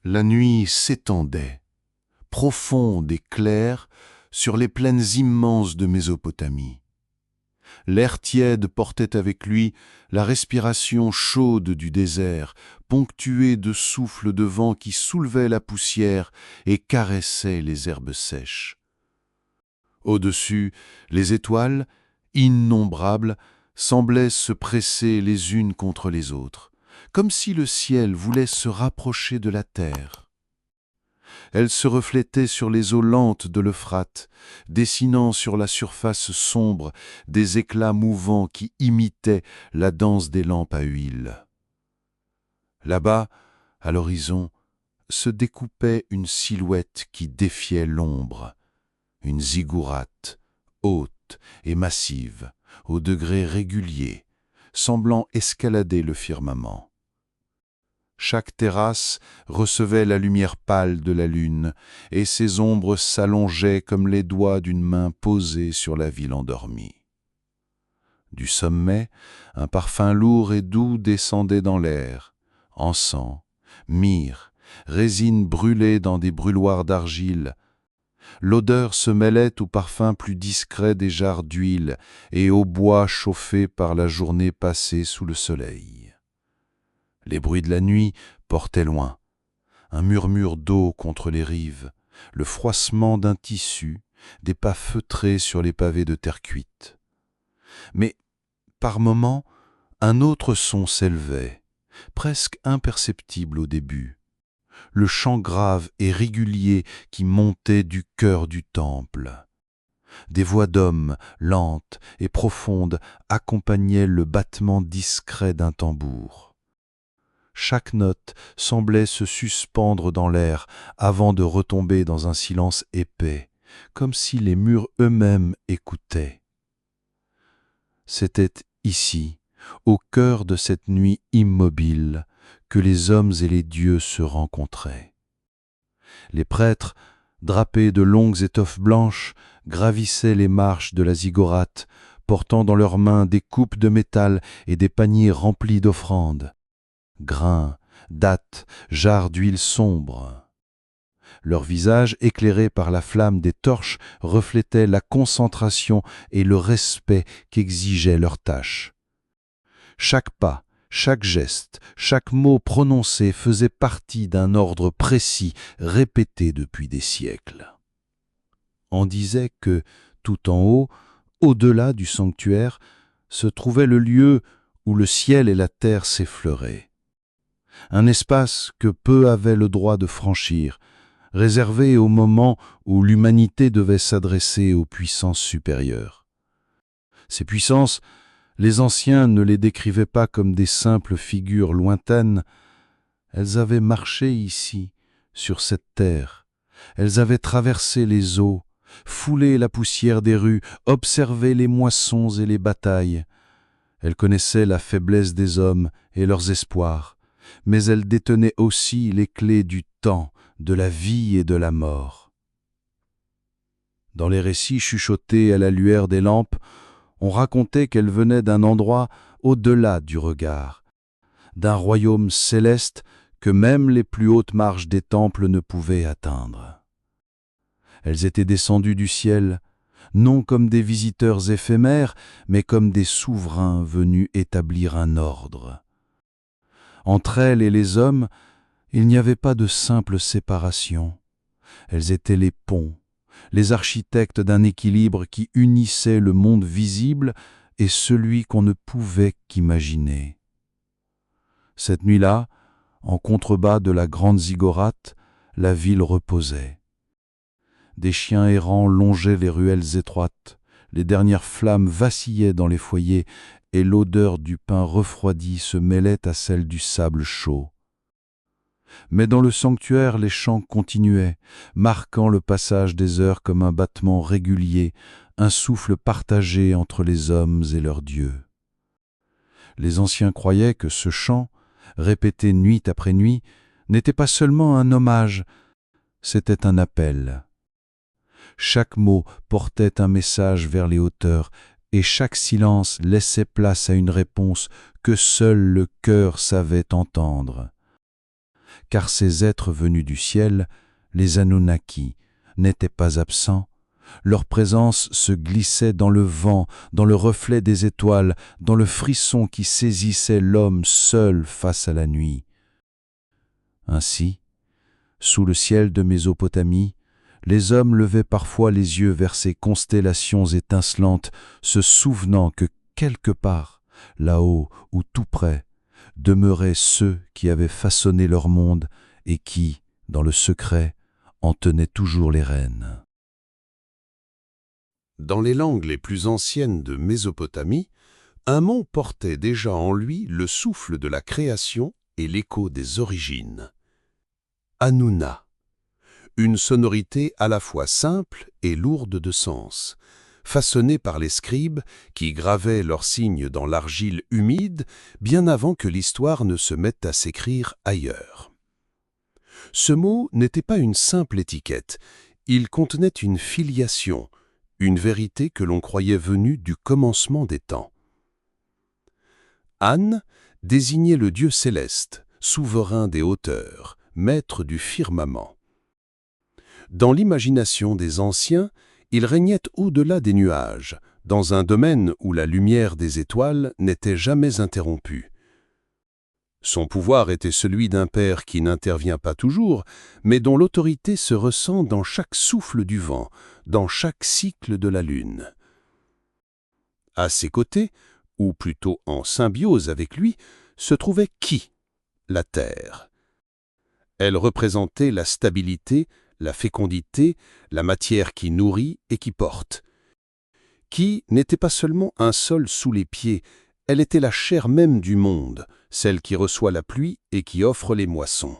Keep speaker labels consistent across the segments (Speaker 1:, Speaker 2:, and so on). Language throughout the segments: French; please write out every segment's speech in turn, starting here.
Speaker 1: La nuit s'étendait, profonde et claire, sur les plaines immenses de Mésopotamie. L'air tiède portait avec lui la respiration chaude du désert, ponctuée de souffles de vent qui soulevaient la poussière et caressaient les herbes sèches. Au-dessus, les étoiles, innombrables, semblaient se presser les unes contre les autres, comme si le ciel voulait se rapprocher de la terre. Elles se reflétaient sur les eaux lentes de l'Euphrate, dessinant sur la surface sombre des éclats mouvants qui imitaient la danse des lampes à huile. Là-bas, à l'horizon, se découpait une silhouette qui défiait l'ombre, une ziggourate, haute et massive, au degré régulier, semblant escalader le firmament. Chaque terrasse recevait la lumière pâle de la lune, et ses ombres s'allongeaient comme les doigts d'une main posée sur la ville endormie. Du sommet, un parfum lourd et doux descendait dans l'air, encens, myrrhe, résine brûlée dans des brûloirs d'argile. L'odeur se mêlait au parfum plus discret des jarres d'huile et au bois chauffé par la journée passée sous le soleil. Les bruits de la nuit portaient loin, un murmure d'eau contre les rives, le froissement d'un tissu, des pas feutrés sur les pavés de terre cuite. Mais, par moments, un autre son s'élevait, presque imperceptible au début, le chant grave et régulier qui montait du cœur du temple. Des voix d'hommes, lentes et profondes, accompagnaient le battement discret d'un tambour. Chaque note semblait se suspendre dans l'air avant de retomber dans un silence épais, comme si les murs eux-mêmes écoutaient. C'était ici, au cœur de cette nuit immobile, que les hommes et les dieux se rencontraient. Les prêtres, drapés de longues étoffes blanches, gravissaient les marches de la ziggourate, portant dans leurs mains des coupes de métal et des paniers remplis d'offrandes. Grains, dattes, jarres d'huile sombre. Leurs visages, éclairés par la flamme des torches, reflétaient la concentration et le respect qu'exigeait leur tâche. Chaque pas, chaque geste, chaque mot prononcé faisait partie d'un ordre précis, répété depuis des siècles. On disait que, tout en haut, au-delà du sanctuaire, se trouvait le lieu où le ciel et la terre s'effleuraient. Un espace que peu avaient le droit de franchir, réservé au moment où l'humanité devait s'adresser aux puissances supérieures. Ces puissances, les anciens ne les décrivaient pas comme des simples figures lointaines. Elles avaient marché ici, sur cette terre. Elles avaient traversé les eaux, foulé la poussière des rues, observé les moissons et les batailles. Elles connaissaient la faiblesse des hommes et leurs espoirs, mais elles détenaient aussi les clés du temps, de la vie et de la mort. Dans les récits chuchotés à la lueur des lampes, on racontait qu'elles venaient d'un endroit au-delà du regard, d'un royaume céleste que même les plus hautes marches des temples ne pouvaient atteindre. Elles étaient descendues du ciel, non comme des visiteurs éphémères, mais comme des souverains venus établir un ordre. Entre elles et les hommes, il n'y avait pas de simple séparation. Elles étaient les ponts, les architectes d'un équilibre qui unissait le monde visible et celui qu'on ne pouvait qu'imaginer. Cette nuit-là, en contrebas de la grande ziggourate, la ville reposait. Des chiens errants longeaient les ruelles étroites, les dernières flammes vacillaient dans les foyers et l'odeur du pain refroidi se mêlait à celle du sable chaud. Mais dans le sanctuaire, les chants continuaient, marquant le passage des heures comme un battement régulier, un souffle partagé entre les hommes et leurs dieux. Les anciens croyaient que ce chant, répété nuit après nuit, n'était pas seulement un hommage, c'était un appel. Chaque mot portait un message vers les hauteurs, et chaque silence laissait place à une réponse que seul le cœur savait entendre. car ces êtres venus du ciel, les Anunnaki, n'étaient pas absents. Leur présence se glissait dans le vent, dans le reflet des étoiles, dans le frisson qui saisissait l'homme seul face à la nuit. Ainsi, sous le ciel de Mésopotamie, les hommes levaient parfois les yeux vers ces constellations étincelantes, se souvenant que quelque part, là-haut ou tout près, demeuraient ceux qui avaient façonné leur monde et qui, dans le secret, en tenaient toujours les rênes.
Speaker 2: Dans les langues les plus anciennes de Mésopotamie, un mot portait déjà en lui le souffle de la création et l'écho des origines. Anunna, une sonorité à la fois simple et lourde de sens, façonnée par les scribes qui gravaient leurs signes dans l'argile humide bien avant que l'histoire ne se mette à s'écrire ailleurs. Ce mot n'était pas une simple étiquette, il contenait une filiation, une vérité que l'on croyait venue du commencement des temps. An désignait le Dieu céleste, souverain des hauteurs, maître du firmament. Dans l'imagination des anciens, il régnait au-delà des nuages, dans un domaine où la lumière des étoiles n'était jamais interrompue. Son pouvoir était celui d'un père qui n'intervient pas toujours, mais dont l'autorité se ressent dans chaque souffle du vent, dans chaque cycle de la lune. À ses côtés, ou plutôt en symbiose avec lui, se trouvait Ki, la terre. Elle représentait la stabilité, la fécondité, la matière qui nourrit et qui porte. Ki n'était pas seulement un sol sous les pieds, elle était la chair même du monde, celle qui reçoit la pluie et qui offre les moissons.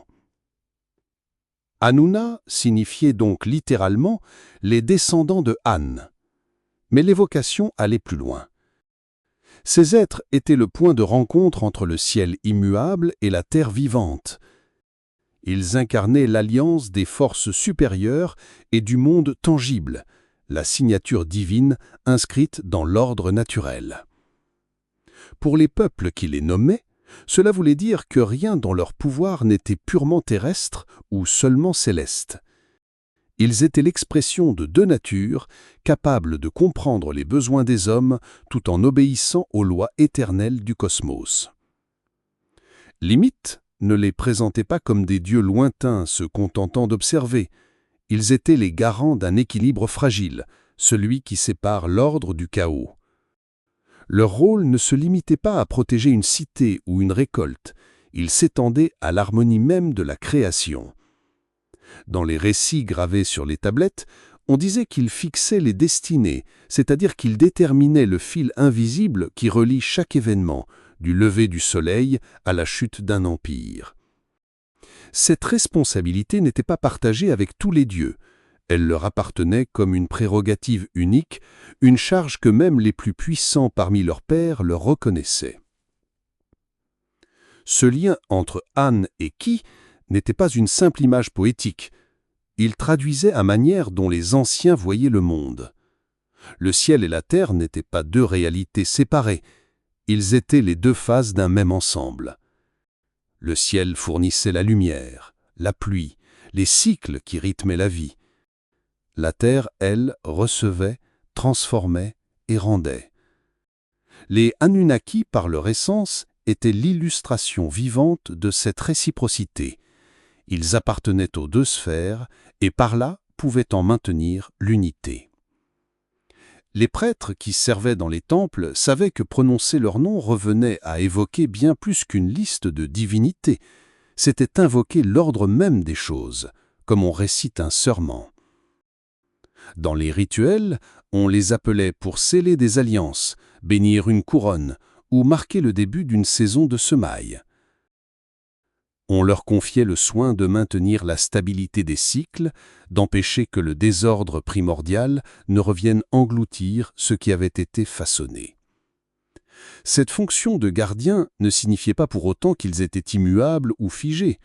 Speaker 2: Anunna signifiait donc littéralement les descendants de An. Mais l'évocation allait plus loin. Ces êtres étaient le point de rencontre entre le ciel immuable et la terre vivante. Ils incarnaient l'alliance des forces supérieures et du monde tangible, la signature divine inscrite dans l'ordre naturel. Pour les peuples qui les nommaient, cela voulait dire que rien dans leur pouvoir n'était purement terrestre ou seulement céleste. Ils étaient l'expression de deux natures, capables de comprendre les besoins des hommes tout en obéissant aux lois éternelles du cosmos. Les mythes ne les présentaient pas comme des dieux lointains se contentant d'observer. Ils étaient les garants d'un équilibre fragile, celui qui sépare l'ordre du chaos. Leur rôle ne se limitait pas à protéger une cité ou une récolte, il s'étendait à l'harmonie même de la création. Dans les récits gravés sur les tablettes, on disait qu'ils fixaient les destinées, c'est-à-dire qu'ils déterminaient le fil invisible qui relie chaque événement, du lever du soleil à la chute d'un empire. Cette responsabilité n'était pas partagée avec tous les dieux. Elle leur appartenait comme une prérogative unique, une charge que même les plus puissants parmi leurs pairs leur reconnaissaient. Ce lien entre An et Ki n'était pas une simple image poétique. Il traduisait la manière dont les anciens voyaient le monde. Le ciel et la terre n'étaient pas deux réalités séparées. Ils étaient les deux faces d'un même ensemble. Le ciel fournissait la lumière, la pluie, les cycles qui rythmaient la vie. La terre, elle, recevait, transformait et rendait. Les Anunnaki, par leur essence, étaient l'illustration vivante de cette réciprocité. Ils appartenaient aux deux sphères et par là pouvaient en maintenir l'unité. Les prêtres qui servaient dans les temples savaient que prononcer leur nom revenait à évoquer bien plus qu'une liste de divinités. C'était invoquer l'ordre même des choses, comme on récite un serment. Dans les rituels, on les appelait pour sceller des alliances, bénir une couronne ou marquer le début d'une saison de semailles. On leur confiait le soin de maintenir la stabilité des cycles, d'empêcher que le désordre primordial ne revienne engloutir ce qui avait été façonné. Cette fonction de gardien ne signifiait pas pour autant qu'ils étaient immuables ou figés.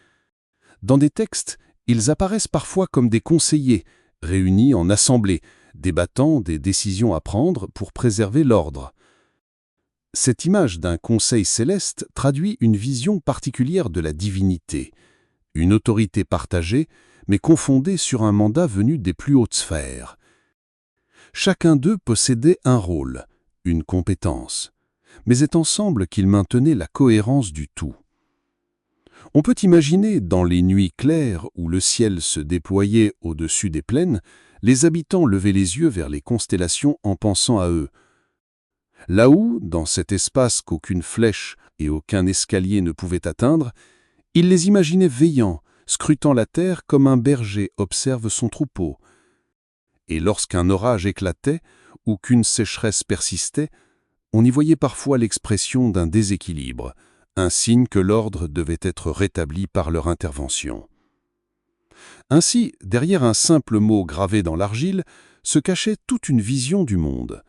Speaker 2: Dans des textes, ils apparaissent parfois comme des conseillers, réunis en assemblée, débattant des décisions à prendre pour préserver l'ordre. Cette image d'un conseil céleste traduit une vision particulière de la divinité, Une autorité partagée, mais confondée sur un mandat venu des plus hautes sphères. Chacun d'eux possédait un rôle, une compétence, mais c'est ensemble qu'ils maintenaient la cohérence du tout. On peut imaginer, dans les nuits claires où le ciel se déployait au-dessus des plaines, les habitants lever les yeux vers les constellations en pensant à eux. Là-haut, dans cet espace qu'aucune flèche et aucun escalier ne pouvaient atteindre, ils les imaginaient veillant, scrutant la terre comme un berger observe son troupeau. Et lorsqu'un orage éclatait ou qu'une sécheresse persistait, on y voyait parfois l'expression d'un déséquilibre, un signe que l'ordre devait être rétabli par leur intervention. Ainsi, derrière un simple mot gravé dans l'argile, se cachait toute une vision du monde.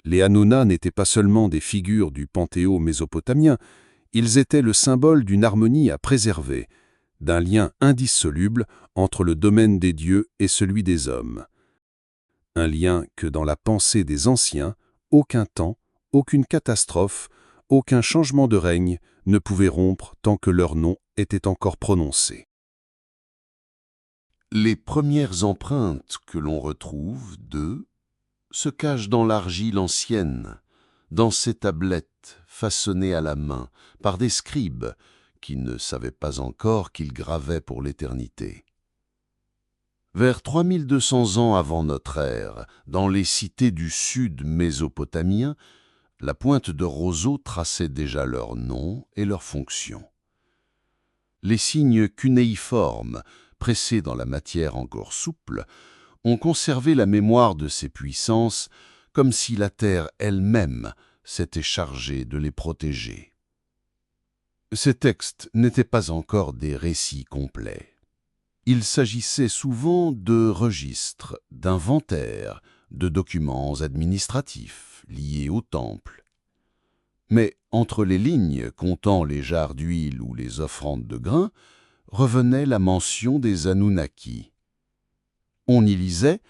Speaker 2: Les Hanouna n'étaient pas seulement des figures du panthéon mésopotamien, ils étaient le symbole d'une harmonie à préserver, d'un lien indissoluble entre le domaine des dieux et celui des hommes. Un lien que dans la pensée des anciens, aucun temps, aucune catastrophe, aucun changement de règne ne pouvait rompre tant que leur nom était encore prononcé.
Speaker 1: Les premières empreintes que l'on retrouve d'eux se cachent dans l'argile ancienne, dans ces tablettes façonnées à la main par des scribes qui ne savaient pas encore qu'ils gravaient pour l'éternité. Vers 3200 ans avant notre ère, dans les cités du sud mésopotamien, la pointe de roseau traçait déjà leur nom et leur fonction. Les signes cunéiformes, pressés dans la matière encore souple, ont conservé la mémoire de ces puissances comme si la terre elle-même s'était chargée de les protéger. Ces textes n'étaient pas encore des récits complets. Il s'agissait souvent de registres, d'inventaires, de documents administratifs liés au temple. Mais entre les lignes comptant les jarres d'huile ou les offrandes de grains, revenait la mention des Anunnaki. On y lisait,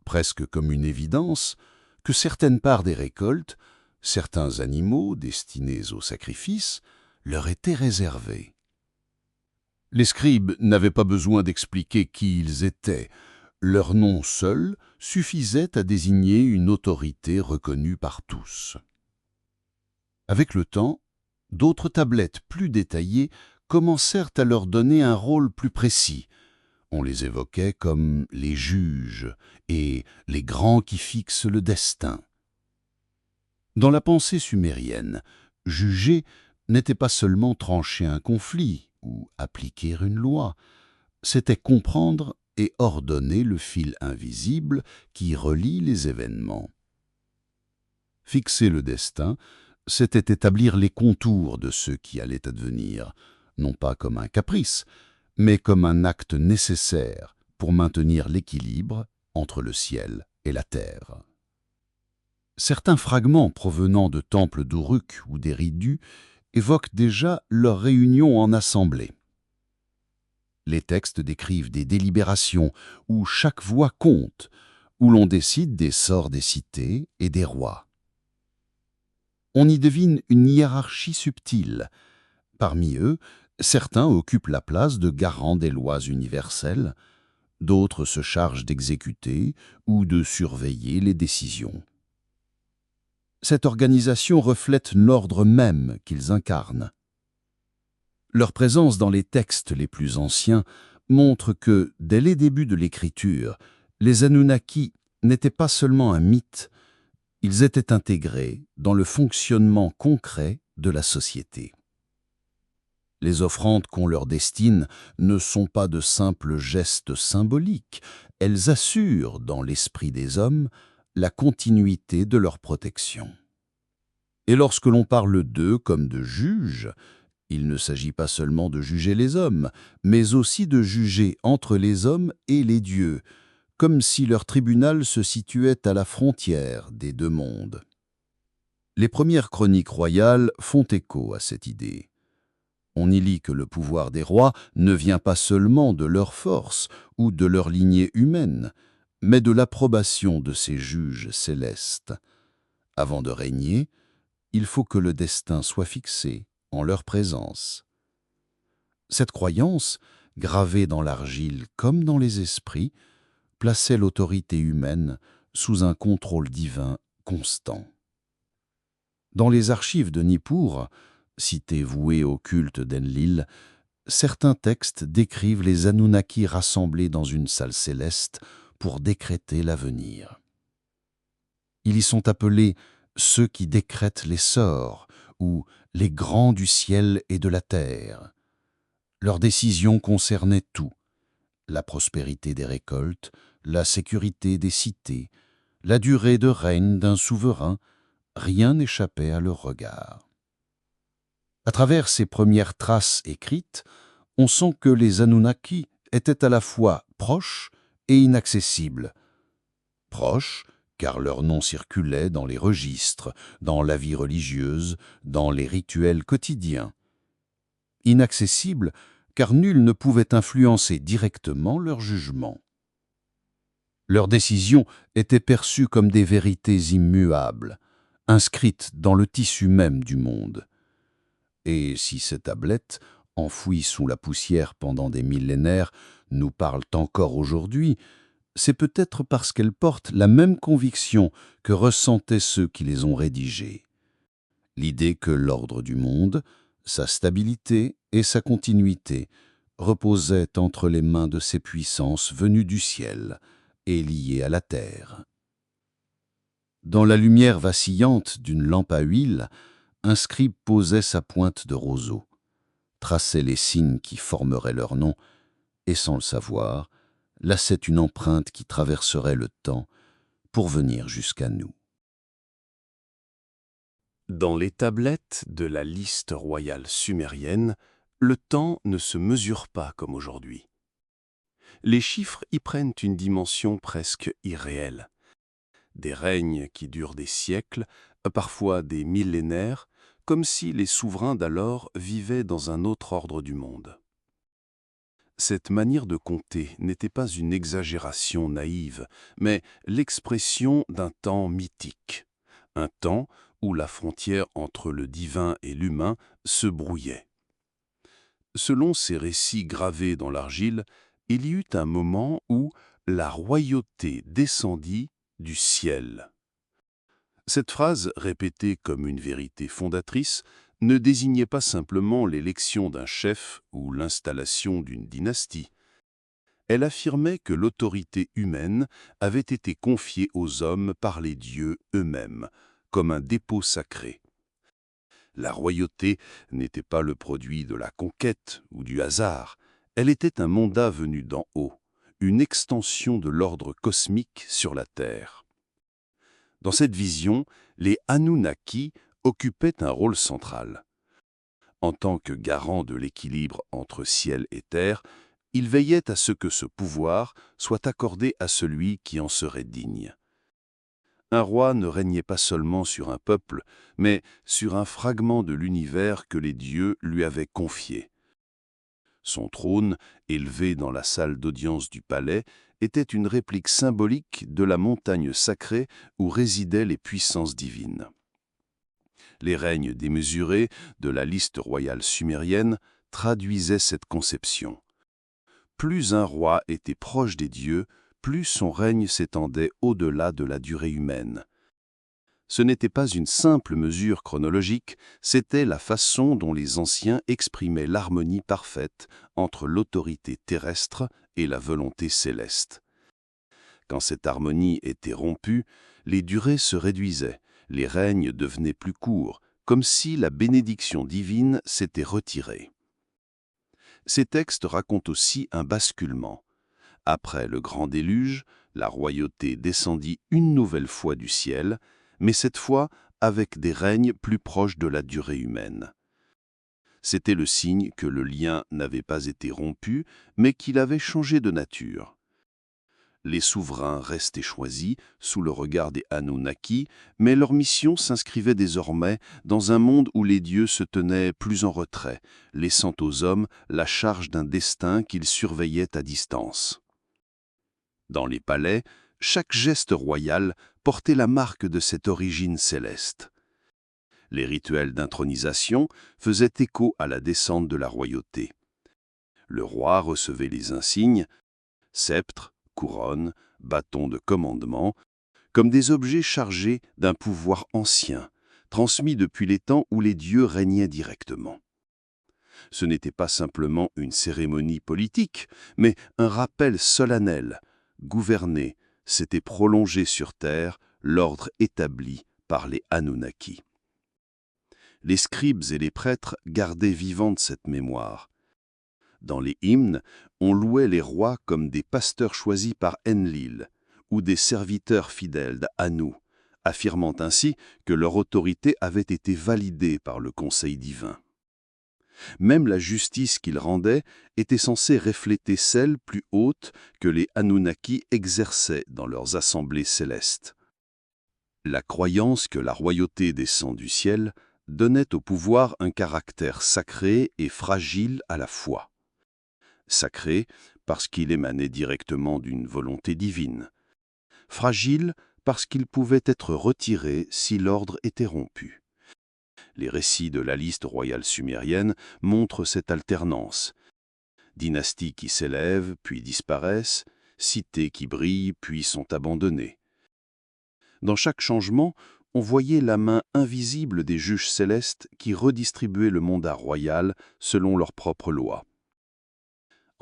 Speaker 1: presque comme une évidence, que certaines parts des récoltes, certains animaux destinés au sacrifice, leur étaient réservés. Les scribes n'avaient pas besoin d'expliquer qui ils étaient. Leur nom seul suffisait à désigner une autorité reconnue par tous. Avec le temps, d'autres tablettes plus détaillées commencèrent à leur donner un rôle plus précis. On les évoquait comme les juges et les grands qui fixent le destin. Dans la pensée sumérienne, juger n'était pas seulement trancher un conflit ou appliquer une loi, c'était comprendre et ordonner le fil invisible qui relie les événements. Fixer le destin, c'était établir les contours de ce qui allait advenir, non pas comme un caprice, mais comme un acte nécessaire pour maintenir l'équilibre entre le ciel et la terre. Certains fragments provenant de temples d'Uruk ou d'Eridu évoquent déjà leur réunion en assemblée. Les textes décrivent des délibérations où chaque voix compte, où l'on décide des sorts des cités et des rois. On y devine une hiérarchie subtile. Parmi eux, certains occupent la place de garants des lois universelles, d'autres se chargent d'exécuter ou de surveiller les décisions. Cette organisation reflète l'ordre même qu'ils incarnent. Leur présence dans les textes les plus anciens montre que, dès les débuts de l'écriture, les Anunnaki n'étaient pas seulement un mythe, ils étaient intégrés dans le fonctionnement concret de la société. Les offrandes qu'on leur destine ne sont pas de simples gestes symboliques, elles assurent, dans l'esprit des hommes, la continuité de leur protection. Et lorsque l'on parle d'eux comme de juges, il ne s'agit pas seulement de juger les hommes, mais aussi de juger entre les hommes et les dieux, comme si leur tribunal se situait à la frontière des deux mondes. Les premières chroniques royales font écho à cette idée. On y lit que le pouvoir des rois ne vient pas seulement de leur force ou de leur lignée humaine, mais de l'approbation de ces juges célestes. Avant de régner, il faut que le destin soit fixé en leur présence. Cette croyance, gravée dans l'argile comme dans les esprits, plaçait l'autorité humaine sous un contrôle divin constant. Dans les archives de Nippur, cité vouée au culte d'Enlil, certains textes décrivent les Anunnaki rassemblés dans une salle céleste pour décréter l'avenir. Ils y sont appelés ceux qui décrètent les sorts ou les grands du ciel et de la terre. Leurs décisions concernaient tout: la prospérité des récoltes, la sécurité des cités, la durée de règne d'un souverain. Rien n'échappait à leur regard. À travers ces premières traces écrites, on sent que les Anunnaki étaient à la fois proches et inaccessibles. Proches, car leur nom circulait dans les registres, dans la vie religieuse, dans les rituels quotidiens. Inaccessibles, car nul ne pouvait influencer directement leur jugement. Leurs décisions étaient perçues comme des vérités immuables, inscrites dans le tissu même du monde. Et si ces tablettes, enfouies sous la poussière pendant des millénaires, nous parlent encore aujourd'hui, c'est peut-être parce qu'elles portent la même conviction que ressentaient ceux qui les ont rédigées. L'idée que l'ordre du monde, sa stabilité et sa continuité reposaient entre les mains de ces puissances venues du ciel et liées à la terre. Dans la lumière vacillante d'une lampe à huile, un scribe posait sa pointe de roseau, traçait les signes qui formeraient leur nom, et sans le savoir, laissait une empreinte qui traverserait le temps pour venir jusqu'à nous.
Speaker 2: Dans les tablettes de la liste royale sumérienne, le temps ne se mesure pas comme aujourd'hui. Les chiffres y prennent une dimension presque irréelle. Des règnes qui durent des siècles, parfois des millénaires, comme si les souverains d'alors vivaient dans un autre ordre du monde. Cette manière de compter n'était pas une exagération naïve, mais l'expression d'un temps mythique, un temps où la frontière entre le divin et l'humain se brouillait. Selon ces récits gravés dans l'argile, il y eut un moment où la royauté descendit du ciel. Cette phrase, répétée comme une vérité fondatrice, ne désignait pas simplement l'élection d'un chef ou l'installation d'une dynastie. Elle affirmait que l'autorité humaine avait été confiée aux hommes par les dieux eux-mêmes, comme un dépôt sacré. La royauté n'était pas le produit de la conquête ou du hasard, elle était un mandat venu d'en haut, une extension de l'ordre cosmique sur la Terre. Dans cette vision, les Anunnaki occupaient un rôle central. En tant que garants de l'équilibre entre ciel et terre, ils veillaient à ce que ce pouvoir soit accordé à celui qui en serait digne. Un roi ne régnait pas seulement sur un peuple, mais sur un fragment de l'univers que les dieux lui avaient confié. Son trône, élevé dans la salle d'audience du palais, était une réplique symbolique de la montagne sacrée où résidaient les puissances divines. Les règnes démesurés de la liste royale sumérienne traduisaient cette conception. Plus un roi était proche des dieux, plus son règne s'étendait au-delà de la durée humaine. Ce n'était pas une simple mesure chronologique, c'était la façon dont les anciens exprimaient l'harmonie parfaite entre l'autorité terrestre et la volonté céleste. Quand cette harmonie était rompue, les durées se réduisaient, les règnes devenaient plus courts, comme si la bénédiction divine s'était retirée. Ces textes racontent aussi un basculement. Après le grand déluge, la royauté descendit une nouvelle fois du ciel, mais cette fois avec des règnes plus proches de la durée humaine. C'était le signe que le lien n'avait pas été rompu, mais qu'il avait changé de nature. Les souverains restaient choisis sous le regard des Anunnaki, mais leur mission s'inscrivait désormais dans un monde où les dieux se tenaient plus en retrait, laissant aux hommes la charge d'un destin qu'ils surveillaient à distance. Dans les palais, chaque geste royal portait la marque de cette origine céleste. Les rituels d'intronisation faisaient écho à la descente de la royauté. Le roi recevait les insignes, sceptre, couronne, bâton de commandement, comme des objets chargés d'un pouvoir ancien, transmis depuis les temps où les dieux régnaient directement. Ce n'était pas simplement une cérémonie politique, mais un rappel solennel. Gouverner, c'était prolonger sur terre l'ordre établi par les Anunnaki. Les scribes et les prêtres gardaient vivante cette mémoire. Dans les hymnes, on louait les rois comme des pasteurs choisis par Enlil ou des serviteurs fidèles d'Anu, affirmant ainsi que leur autorité avait été validée par le conseil divin. Même la justice qu'ils rendaient était censée refléter celle plus haute que les Anunnaki exerçaient dans leurs assemblées célestes. La croyance que la royauté descend du ciel donnait au pouvoir un caractère sacré et fragile à la fois. Sacré parce qu'il émanait directement d'une volonté divine. Fragile parce qu'il pouvait être retiré si l'ordre était rompu. Les récits de la liste royale sumérienne montrent cette alternance. Dynasties qui s'élèvent, puis disparaissent, cités qui brillent, puis sont abandonnées. Dans chaque changement, on voyait la main invisible des juges célestes qui redistribuaient le mandat royal selon leurs propres lois.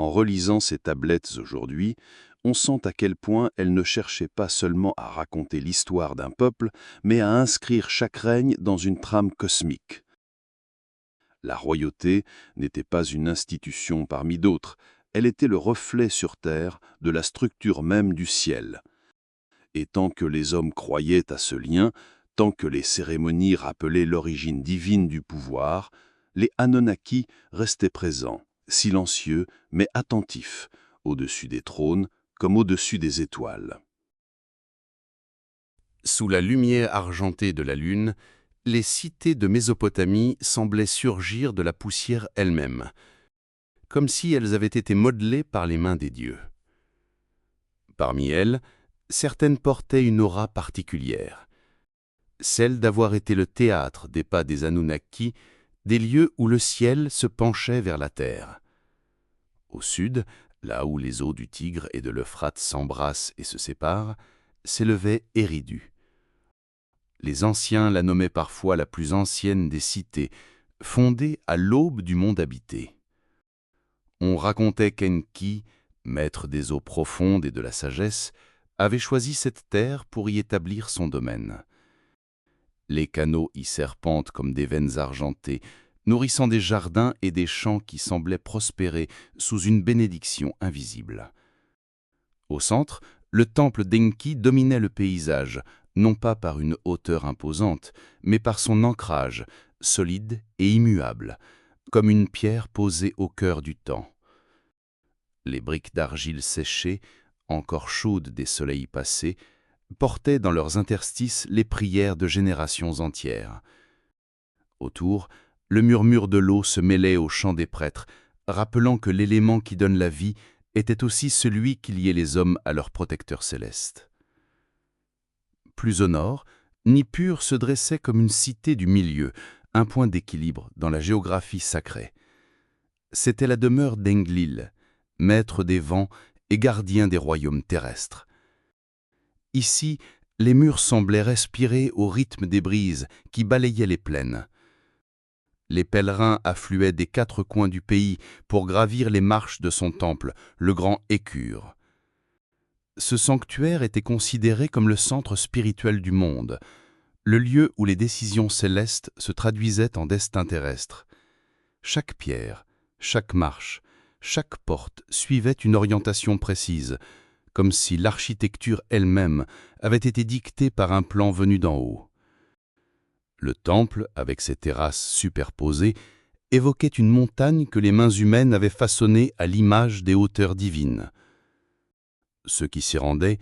Speaker 2: En relisant ces tablettes aujourd'hui, on sent à quel point elles ne cherchaient pas seulement à raconter l'histoire d'un peuple, mais à inscrire chaque règne dans une trame cosmique. La royauté n'était pas une institution parmi d'autres, elle était le reflet sur terre de la structure même du ciel. Et tant que les hommes croyaient à ce lien, tant que les cérémonies rappelaient l'origine divine du pouvoir, les Anunnaki restaient présents, silencieux mais attentifs, au-dessus des trônes comme au-dessus des étoiles.
Speaker 3: Sous la lumière argentée de la lune, les cités de Mésopotamie semblaient surgir de la poussière elle-même, comme si elles avaient été modelées par les mains des dieux. Parmi elles, certaines portaient une aura particulière, celle d'avoir été le théâtre des pas des Anunnaki, des lieux où le ciel se penchait vers la terre. Au sud, là où les eaux du Tigre et de l'Euphrate s'embrassent et se séparent, s'élevait Eridu. Les anciens la nommaient parfois la plus ancienne des cités, fondée à l'aube du monde habité. On racontait qu'Enki, maître des eaux profondes et de la sagesse, avait choisi cette terre pour y établir son domaine. Les canaux y serpentent comme des veines argentées, nourrissant des jardins et des champs qui semblaient prospérer sous une bénédiction invisible. Au centre, le temple d'Enki dominait le paysage, non pas par une hauteur imposante, mais par son ancrage, solide et immuable, comme une pierre posée au cœur du temps. Les briques d'argile séchées, encore chaudes des soleils passés, portaient dans leurs interstices les prières de générations entières. Autour, le murmure de l'eau se mêlait au chant des prêtres, rappelant que l'élément qui donne la vie était aussi celui qui liait les hommes à leur protecteur céleste. Plus au nord, Nippur se dressait comme une cité du milieu, un point d'équilibre dans la géographie sacrée. C'était la demeure d'Enlil, maître des vents et gardien des royaumes terrestres. Ici, les murs semblaient respirer au rythme des brises qui balayaient les plaines. Les pèlerins affluaient des quatre coins du pays pour gravir les marches de son temple, le grand Hécure. Ce sanctuaire était considéré comme le centre spirituel du monde, le lieu où les décisions célestes se traduisaient en destin terrestre. Chaque pierre, chaque marche, chaque porte suivait une orientation précise, comme si l'architecture elle-même avait été dictée par un plan venu d'en haut. Le temple, avec ses terrasses superposées, évoquait une montagne que les mains humaines avaient façonnée à l'image des hauteurs divines. Ceux qui s'y rendaient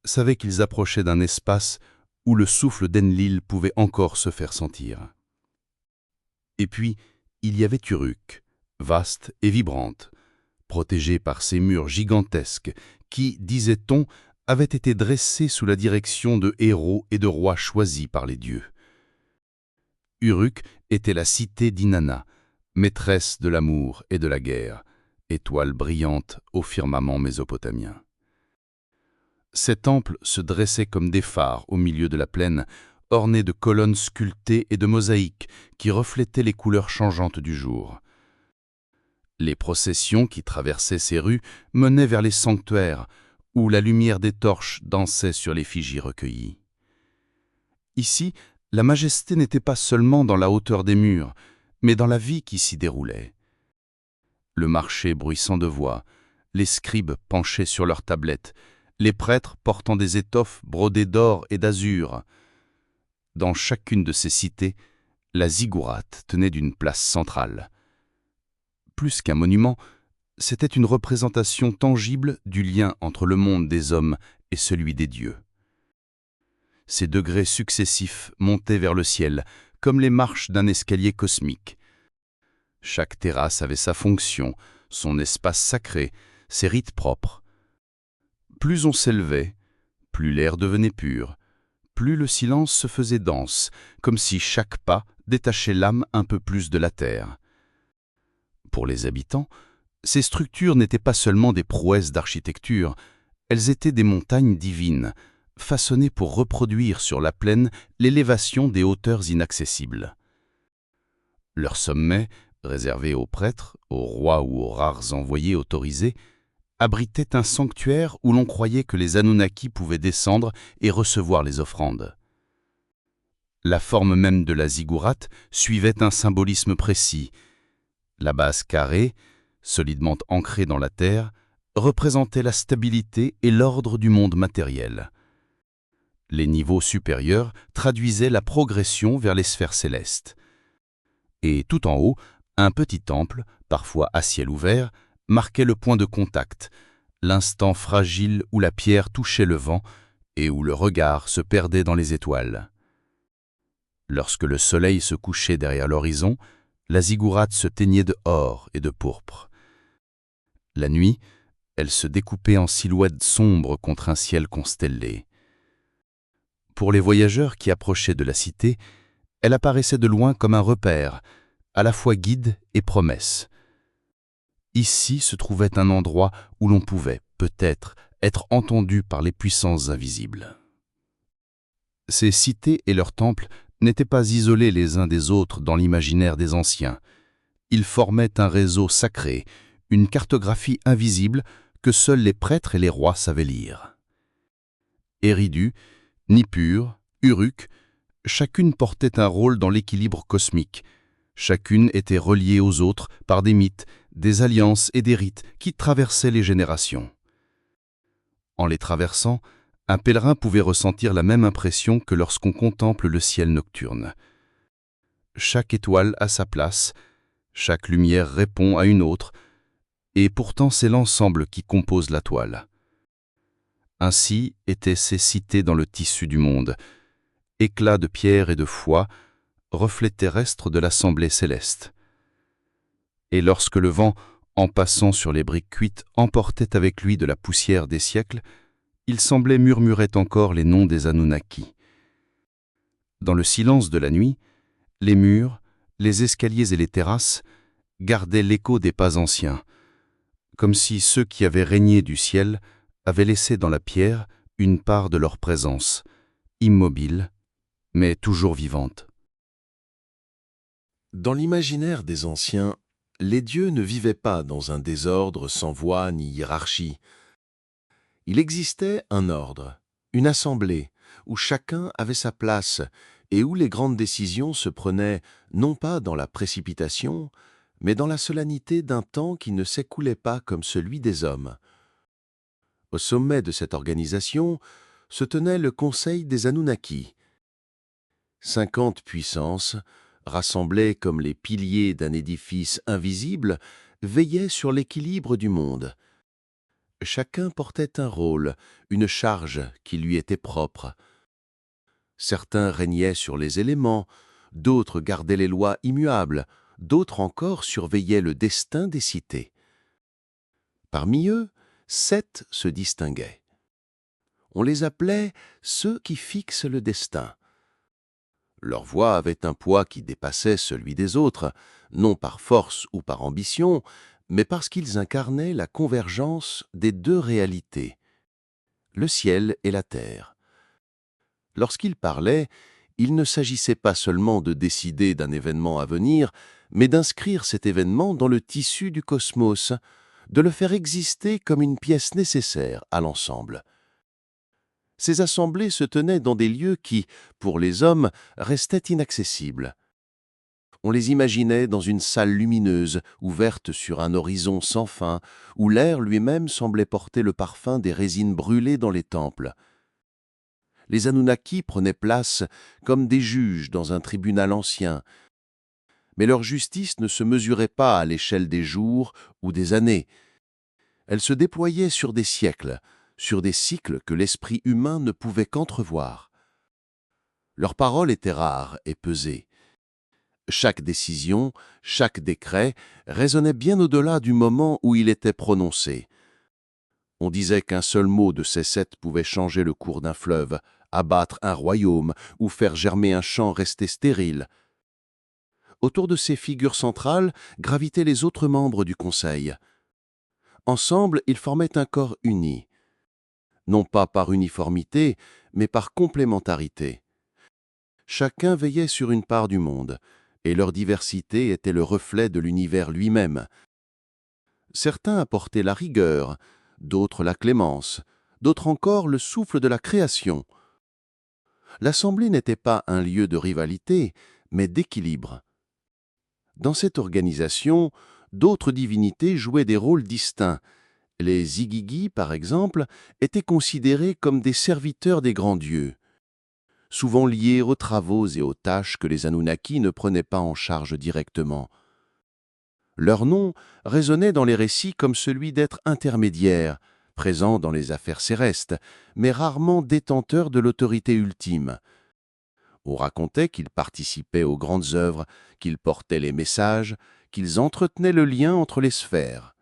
Speaker 3: savaient qu'ils approchaient d'un espace où le souffle d'Enlil pouvait encore se faire sentir. Et puis, il y avait Uruk, vaste et vibrante, protégée par ses murs gigantesques qui, disait-on, avaient été dressés sous la direction de héros et de rois choisis par les dieux. Uruk était la cité d'Inanna, maîtresse de l'amour et de la guerre, étoile brillante au firmament mésopotamien. Ces temples se dressaient comme des phares au milieu de la plaine, ornés de colonnes sculptées et de mosaïques qui reflétaient les couleurs changeantes du jour. Les processions qui traversaient ces rues menaient vers les sanctuaires, où la lumière des torches dansait sur l'effigie recueillie. Ici, la majesté n'était pas seulement dans la hauteur des murs, mais dans la vie qui s'y déroulait. Le marché bruissant de voix, les scribes penchés sur leurs tablettes, les prêtres portant des étoffes brodées d'or et d'azur. Dans chacune de ces cités, la ziggourate tenait d'une place centrale. Plus qu'un monument, c'était une représentation tangible du lien entre le monde des hommes et celui des dieux. Ces degrés successifs montaient vers le ciel, comme les marches d'un escalier cosmique. Chaque terrasse avait sa fonction, son espace sacré, ses rites propres. Plus on s'élevait, plus l'air devenait pur, plus le silence se faisait dense, comme si chaque pas détachait l'âme un peu plus de la terre. Pour les habitants, ces structures n'étaient pas seulement des prouesses d'architecture, elles étaient des montagnes divines, façonnées pour reproduire sur la plaine l'élévation des hauteurs inaccessibles. Leur sommet, réservé aux prêtres, aux rois ou aux rares envoyés autorisés, abritait un sanctuaire où l'on croyait que les Anunnaki pouvaient descendre et recevoir les offrandes. La forme même de la ziggourate suivait un symbolisme précis. La base carrée, solidement ancrée dans la terre, représentait la stabilité et l'ordre du monde matériel. Les niveaux supérieurs traduisaient la progression vers les sphères célestes. Et tout en haut, un petit temple, parfois à ciel ouvert, marquait le point de contact, l'instant fragile où la pierre touchait le vent et où le regard se perdait dans les étoiles. Lorsque le soleil se couchait derrière l'horizon, la ziggourate se teignait de or et de pourpre. La nuit, elle se découpait en silhouettes sombres contre un ciel constellé. Pour les voyageurs qui approchaient de la cité, elle apparaissait de loin comme un repère, à la fois guide et promesse. Ici se trouvait un endroit où l'on pouvait, peut-être, être entendu par les puissances invisibles. Ces cités et leurs temples n'étaient pas isolés les uns des autres dans l'imaginaire des anciens. Ils formaient un réseau sacré, une cartographie invisible que seuls les prêtres et les rois savaient lire. Eridu, Nippur, Uruk, chacune portait un rôle dans l'équilibre cosmique. Chacune était reliée aux autres par des mythes, des alliances et des rites qui traversaient les générations. En les traversant, un pèlerin pouvait ressentir la même impression que lorsqu'on contemple le ciel nocturne. Chaque étoile a sa place, chaque lumière répond à une autre, et pourtant c'est l'ensemble qui compose la toile. Ainsi étaient ces cités dans le tissu du monde, éclats de pierre et de foi, reflets terrestres de l'assemblée céleste. Et lorsque le vent, en passant sur les briques cuites, emportait avec lui de la poussière des siècles, il semblait murmurer encore les noms des Anunnaki. Dans le silence de la nuit, les murs, les escaliers et les terrasses gardaient l'écho des pas anciens, comme si ceux qui avaient régné du ciel avaient laissé dans la pierre une part de leur présence, immobile, mais toujours vivante.
Speaker 4: Dans l'imaginaire des anciens, les dieux ne vivaient pas dans un désordre sans voix ni hiérarchie. Il existait un ordre, une assemblée, où chacun avait sa place et où les grandes décisions se prenaient non pas dans la précipitation, mais dans la solennité d'un temps qui ne s'écoulait pas comme celui des hommes. Au sommet de cette organisation se tenait le Conseil des Anunnaki. 50 puissances, rassemblées comme les piliers d'un édifice invisible, veillaient sur l'équilibre du monde. Chacun portait un rôle, une charge qui lui était propre. Certains régnaient sur les éléments, d'autres gardaient les lois immuables, d'autres encore surveillaient le destin des cités. Parmi eux, 7 se distinguaient. On les appelait ceux qui fixent le destin. Leur voix avait un poids qui dépassait celui des autres, non par force ou par ambition, mais parce qu'ils incarnaient la convergence des deux réalités, le ciel et la terre. Lorsqu'ils parlaient, il ne s'agissait pas seulement de décider d'un événement à venir, mais d'inscrire cet événement dans le tissu du cosmos, de le faire exister comme une pièce nécessaire à l'ensemble. Ces assemblées se tenaient dans des lieux qui, pour les hommes, restaient inaccessibles. On les imaginait dans une salle lumineuse, ouverte sur un horizon sans fin, où l'air lui-même semblait porter le parfum des résines brûlées dans les temples. Les Anunnaki prenaient place comme des juges dans un tribunal ancien, mais leur justice ne se mesurait pas à l'échelle des jours ou des années. Elle se déployait sur des siècles, sur des cycles que l'esprit humain ne pouvait qu'entrevoir. Leurs paroles étaient rares et pesées. Chaque décision, chaque décret résonnait bien au-delà du moment où il était prononcé. On disait qu'un seul mot de ces 7 pouvait changer le cours d'un fleuve, abattre un royaume ou faire germer un champ resté stérile. Autour de ces figures centrales gravitaient les autres membres du Conseil. Ensemble, ils formaient un corps uni, non pas par uniformité, mais par complémentarité. Chacun veillait sur une part du monde, et leur diversité était le reflet de l'univers lui-même. Certains apportaient la rigueur, d'autres la clémence, d'autres encore le souffle de la création. L'Assemblée n'était pas un lieu de rivalité, mais d'équilibre. Dans cette organisation, d'autres divinités jouaient des rôles distincts. Les Igigi, par exemple, étaient considérés comme des serviteurs des grands dieux, souvent liés aux travaux et aux tâches que les Anunnaki ne prenaient pas en charge directement. Leur nom résonnait dans les récits comme celui d'êtres intermédiaires, présents dans les affaires célestes, mais rarement détenteurs de l'autorité ultime. On racontait qu'ils participaient aux grandes œuvres, qu'ils portaient les messages, qu'ils entretenaient le lien entre les sphères.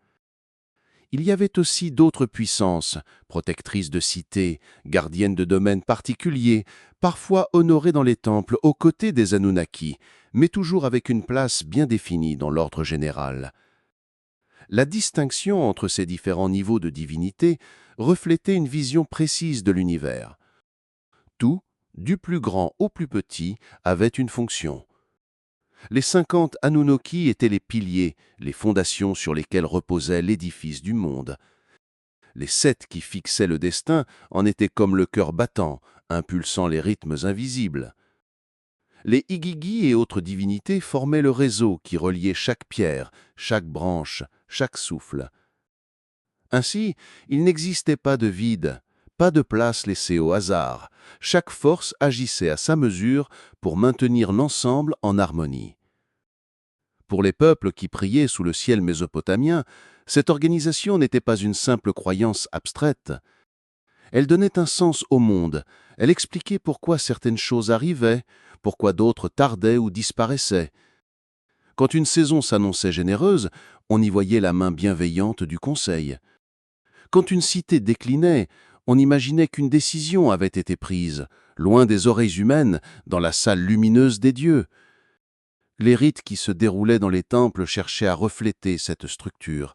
Speaker 4: Il y avait aussi d'autres puissances, protectrices de cités, gardiennes de domaines particuliers, parfois honorées dans les temples aux côtés des Anunnaki, mais toujours avec une place bien définie dans l'ordre général. La distinction entre ces différents niveaux de divinité reflétait une vision précise de l'univers. Tout, du plus grand au plus petit, avait une fonction. Les 50 Anunnaki étaient les piliers, les fondations sur lesquelles reposait l'édifice du monde. Les 7 qui fixaient le destin en étaient comme le cœur battant, impulsant les rythmes invisibles. Les Igigi et autres divinités formaient le réseau qui reliait chaque pierre, chaque branche, chaque souffle. Ainsi, il n'existait pas de vide, pas de place laissée au hasard. Chaque force agissait à sa mesure pour maintenir l'ensemble en harmonie. Pour les peuples qui priaient sous le ciel mésopotamien, cette organisation n'était pas une simple croyance abstraite. Elle donnait un sens au monde, elle expliquait pourquoi certaines choses arrivaient, pourquoi d'autres tardaient ou disparaissaient. Quand une saison s'annonçait généreuse, on y voyait la main bienveillante du conseil. Quand une cité déclinait, on imaginait qu'une décision avait été prise, loin des oreilles humaines, dans la salle lumineuse des dieux. Les rites qui se déroulaient dans les temples cherchaient à refléter cette structure.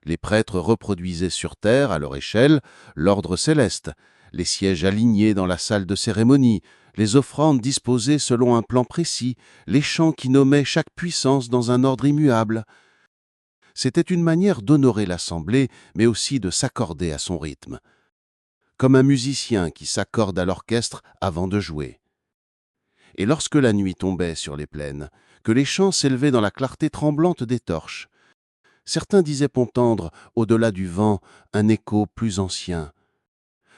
Speaker 4: Les prêtres reproduisaient sur terre, à leur échelle, l'ordre céleste, les sièges alignés dans la salle de cérémonie, les offrandes disposées selon un plan précis, les chants qui nommaient chaque puissance dans un ordre immuable. C'était une manière d'honorer l'assemblée, mais aussi de s'accorder à son rythme, comme un musicien qui s'accorde à l'orchestre avant de jouer. Et lorsque la nuit tombait sur les plaines, que les chants s'élevaient dans la clarté tremblante des torches, certains disaient entendre, au-delà du vent, un écho plus ancien.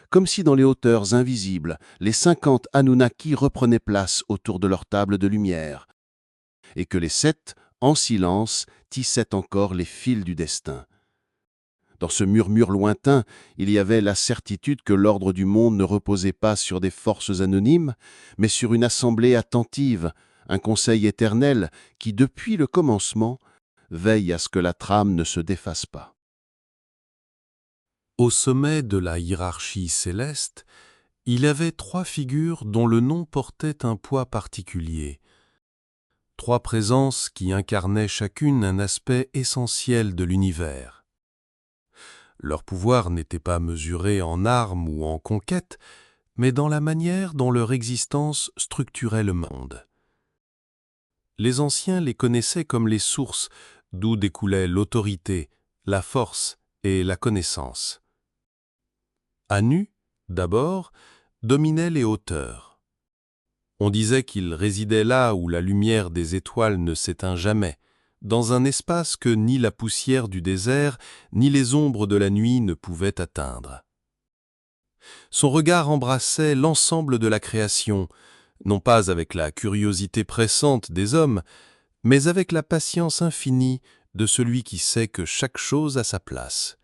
Speaker 4: Comme si dans les hauteurs invisibles, les 50 Anunnaki reprenaient place autour de leur table de lumière, et que les 7, en silence, tissaient encore les fils du destin. Dans ce murmure lointain, il y avait la certitude que l'ordre du monde ne reposait pas sur des forces anonymes, mais sur une assemblée attentive, un conseil éternel qui, depuis le commencement, veille à ce que la trame ne se défasse pas.
Speaker 2: Au sommet de la hiérarchie céleste, il y avait 3 figures dont le nom portait un poids particulier. 3 présences qui incarnaient chacune un aspect essentiel de l'univers. Leur pouvoir n'était pas mesuré en armes ou en conquêtes, mais dans la manière dont leur existence structurait le monde. Les anciens les connaissaient comme les sources d'où découlaient l'autorité, la force et la connaissance. Anu, d'abord, dominait les hauteurs. On disait qu'il résidait là où la lumière des étoiles ne s'éteint jamais, dans un espace que ni la poussière du désert, ni les ombres de la nuit ne pouvaient atteindre. Son regard embrassait l'ensemble de la création, non pas avec la curiosité pressante des hommes, mais avec la patience infinie de celui qui sait que chaque chose a sa place.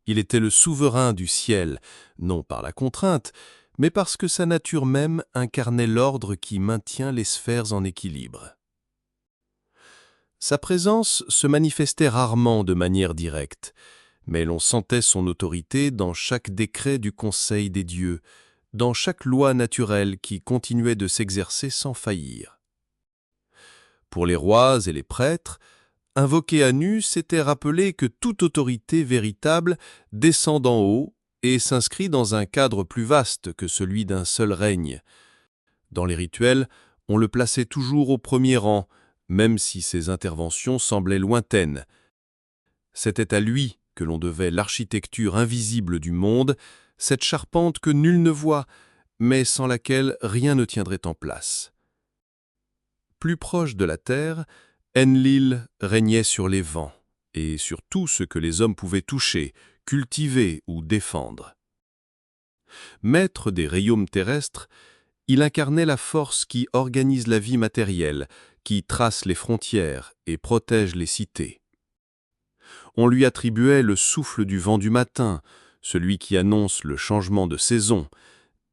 Speaker 2: Il était le souverain du ciel, non par la contrainte, mais parce que sa nature même incarnait l'ordre qui maintient les sphères en équilibre. Sa présence se manifestait rarement de manière directe, mais l'on sentait son autorité dans chaque décret du Conseil des dieux, dans chaque loi naturelle qui continuait de s'exercer sans faillir. Pour les rois et les prêtres, invoquer Anu, c'était rappeler que toute autorité véritable descend d'en haut et s'inscrit dans un cadre plus vaste que celui d'un seul règne. Dans les rituels, on le plaçait toujours au premier rang, même si ses interventions semblaient lointaines. C'était à lui que l'on devait l'architecture invisible du monde, cette charpente que nul ne voit, mais sans laquelle rien ne tiendrait en place. Plus proche de la terre, Enlil régnait sur les vents et sur tout ce que les hommes pouvaient toucher, cultiver ou défendre. Maître des royaumes terrestres, il incarnait la force qui organise la vie matérielle, qui trace les frontières et protège les cités. On lui attribuait le souffle du vent du matin, celui qui annonce le changement de saison,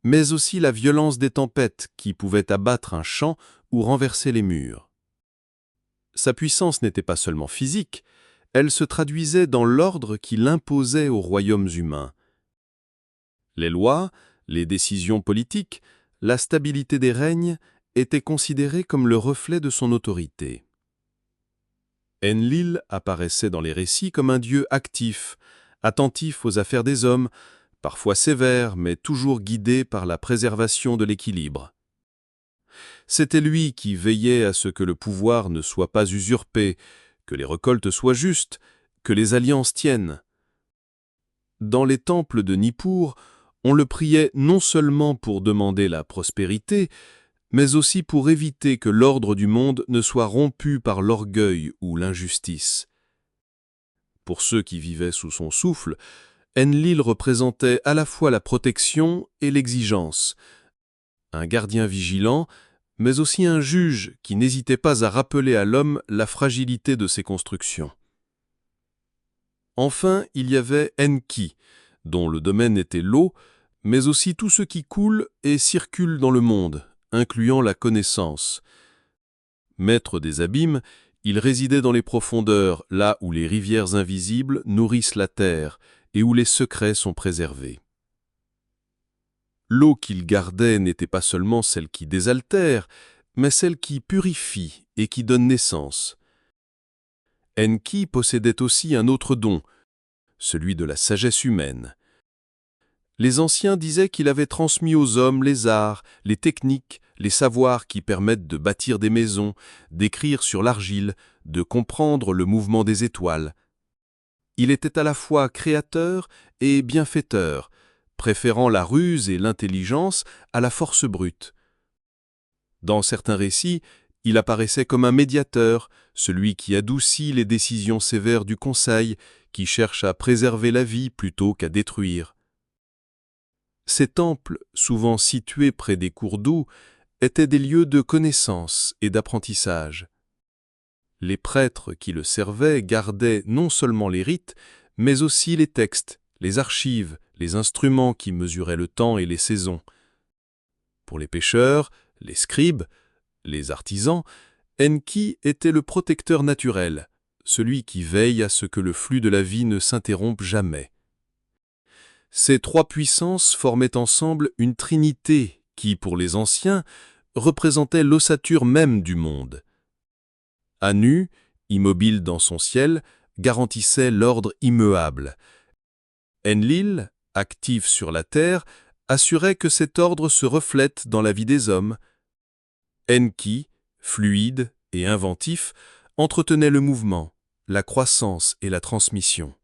Speaker 2: mais aussi la violence des tempêtes qui pouvaient abattre un champ ou renverser les murs. Sa puissance n'était pas seulement physique, elle se traduisait dans l'ordre qu'il imposait aux royaumes humains. Les lois, les décisions politiques, la stabilité des règnes étaient considérées comme le reflet de son autorité. Enlil apparaissait dans les récits comme un dieu actif, attentif aux affaires des hommes, parfois sévère, mais toujours guidé par la préservation de l'équilibre. C'était lui qui veillait à ce que le pouvoir ne soit pas usurpé, que les récoltes soient justes, que les alliances tiennent. Dans les temples de Nippur, on le priait non seulement pour demander la prospérité, mais aussi pour éviter que l'ordre du monde ne soit rompu par l'orgueil ou l'injustice. Pour ceux qui vivaient sous son souffle, Enlil représentait à la fois la protection et l'exigence, un gardien vigilant, mais aussi un juge qui n'hésitait pas à rappeler à l'homme la fragilité de ses constructions. Enfin, il y avait Enki, dont le domaine était l'eau, mais aussi tout ce qui coule et circule dans le monde, incluant la connaissance. Maître des abîmes, il résidait dans les profondeurs, là où les rivières invisibles nourrissent la terre et où les secrets sont préservés. L'eau qu'il gardait n'était pas seulement celle qui désaltère, mais celle qui purifie et qui donne naissance. Enki possédait aussi un autre don, celui de la sagesse humaine. Les anciens disaient qu'il avait transmis aux hommes les arts, les techniques, les savoirs qui permettent de bâtir des maisons, d'écrire sur l'argile, de comprendre le mouvement des étoiles. Il était à la fois créateur et bienfaiteur, préférant la ruse et l'intelligence à la force brute. Dans certains récits, il apparaissait comme un médiateur, celui qui adoucit les décisions sévères du conseil, qui cherche à préserver la vie plutôt qu'à détruire. Ces temples, souvent situés près des cours d'eau, étaient des lieux de connaissance et d'apprentissage. Les prêtres qui le servaient gardaient non seulement les rites, mais aussi les textes, les archives, les instruments qui mesuraient le temps et les saisons. Pour les pêcheurs, les scribes, les artisans, Enki était le protecteur naturel, celui qui veille à ce que le flux de la vie ne s'interrompe jamais. Ces 3 puissances formaient ensemble une trinité qui, pour les anciens, représentait l'ossature même du monde. Anu, immobile dans son ciel, garantissait l'ordre immuable. Enlil, actif sur la terre, assurait que cet ordre se reflète dans la vie des hommes. Enki, fluide et inventif, entretenait le mouvement, la croissance et la transmission.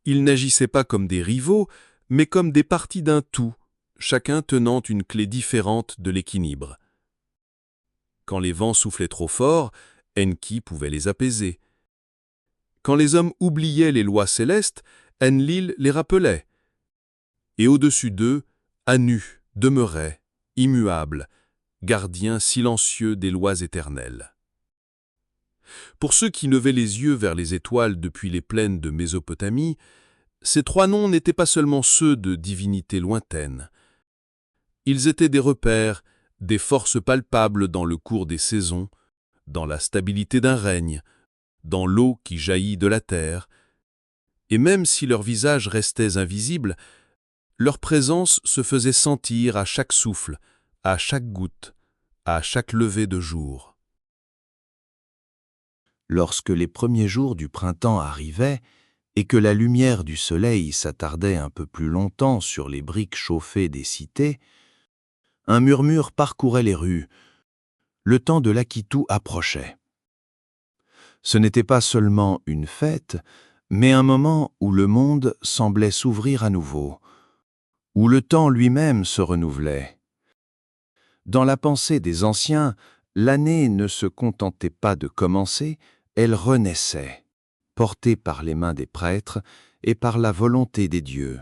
Speaker 2: Ils n'agissaient pas comme des rivaux, mais comme des parties d'un tout, chacun tenant une clé différente de l'équilibre. Quand les vents soufflaient trop fort, Enki pouvait les apaiser. Quand les hommes oubliaient les lois célestes, Enlil les rappelait. Et au-dessus d'eux, Anu demeurait, immuable, gardien silencieux des lois éternelles. Pour ceux qui levaient les yeux vers les étoiles depuis les plaines de Mésopotamie, ces trois noms n'étaient pas seulement ceux de divinités lointaines. Ils étaient des repères, des forces palpables dans le cours des saisons, dans la stabilité d'un règne, dans l'eau qui jaillit de la terre, et même si leurs visages restaient invisibles, leur présence se faisait sentir à chaque souffle, à chaque goutte, à chaque lever de jour.
Speaker 1: Lorsque les premiers jours du printemps arrivaient et que la lumière du soleil s'attardait un peu plus longtemps sur les briques chauffées des cités, un murmure parcourait les rues. Le temps de l'Akitu approchait. Ce n'était pas seulement une fête, mais un moment où le monde semblait s'ouvrir à nouveau, où le temps lui-même se renouvelait. Dans la pensée des anciens, l'année ne se contentait pas de commencer, elle renaissait, portée par les mains des prêtres et par la volonté des dieux.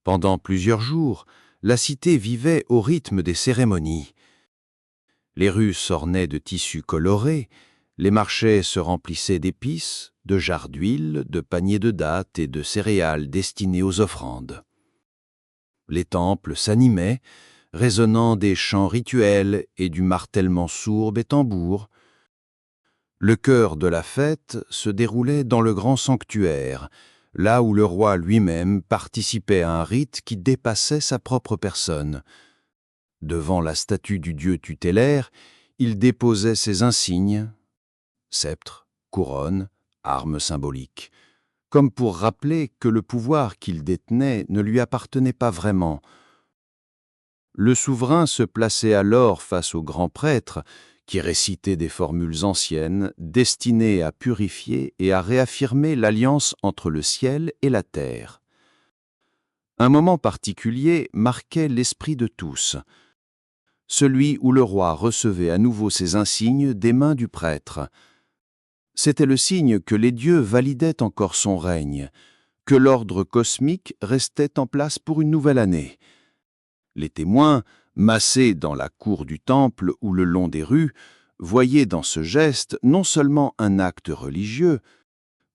Speaker 1: Pendant plusieurs jours, la cité vivait au rythme des cérémonies. Les rues s'ornaient de tissus colorés, les marchés se remplissaient d'épices, de jarres d'huile, de paniers de dattes et de céréales destinés aux offrandes. Les temples s'animaient, résonnant des chants rituels et du martèlement sourd des tambours. Le cœur de la fête se déroulait dans le grand sanctuaire, là où le roi lui-même participait à un rite qui dépassait sa propre personne. Devant la statue du dieu tutélaire, il déposait ses insignes, sceptre, couronne, armes symboliques, comme pour rappeler que le pouvoir qu'il détenait ne lui appartenait pas vraiment. Le souverain se plaçait alors face au grand prêtre, qui récitait des formules anciennes destinées à purifier et à réaffirmer l'alliance entre le ciel et la terre. Un moment particulier marquait l'esprit de tous, celui où le roi recevait à nouveau ses insignes des mains du prêtre. C'était le signe que les dieux validaient encore son règne, que l'ordre cosmique restait en place pour une nouvelle année. Les témoins, massés dans la cour du temple ou le long des rues, voyaient dans ce geste non seulement un acte religieux,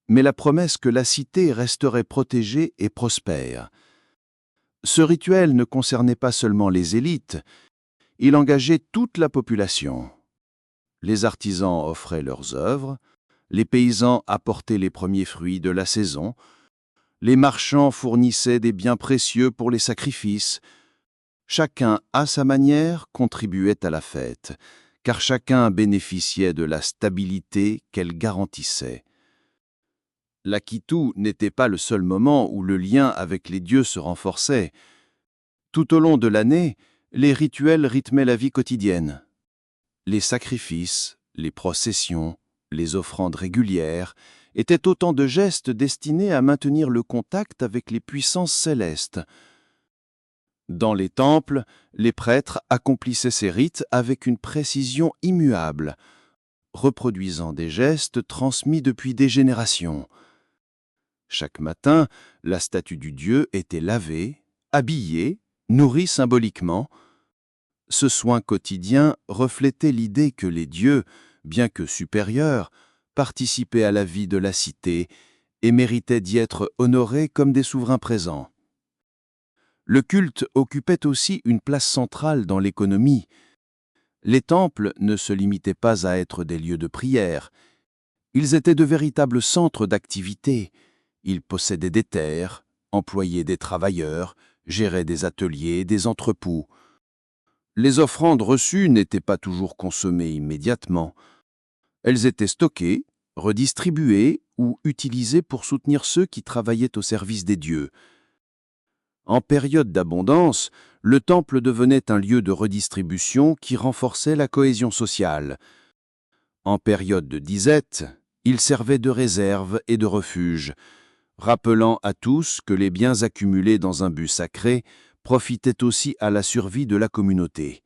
Speaker 1: mais la promesse que la cité resterait protégée et prospère. Ce rituel ne concernait pas seulement les élites, il engageait toute la population. Les artisans offraient leurs œuvres, les paysans apportaient les premiers fruits de la saison, les marchands fournissaient des biens précieux pour les sacrifices. Chacun, à sa manière, contribuait à la fête, car chacun bénéficiait de la stabilité qu'elle garantissait. L'Akitu n'était pas le seul moment où le lien avec les dieux se renforçait. Tout au long de l'année, les rituels rythmaient la vie quotidienne. Les sacrifices, les processions, les offrandes régulières étaient autant de gestes destinés à maintenir le contact avec les puissances célestes. Dans les temples, les prêtres accomplissaient ces rites avec une précision immuable, reproduisant des gestes transmis depuis des générations. Chaque matin, la statue du dieu était lavée, habillée, nourrie symboliquement. Ce soin quotidien reflétait l'idée que les dieux, bien que supérieurs, participaient à la vie de la cité et méritaient d'y être honorés comme des souverains présents. Le culte occupait aussi une place centrale dans l'économie. Les temples ne se limitaient pas à être des lieux de prière. Ils étaient de véritables centres d'activité. Ils possédaient des terres, employaient des travailleurs, géraient des ateliers, des entrepôts.
Speaker 2: Les offrandes reçues n'étaient pas toujours consommées immédiatement. Elles étaient stockées, redistribuées ou utilisées pour soutenir ceux qui travaillaient au service des dieux. En période d'abondance, le temple devenait un lieu de redistribution qui renforçait la cohésion sociale. En période de disette, il servait de réserve et de refuge, rappelant à tous que les biens accumulés dans un but sacré profitaient aussi à la survie de la communauté.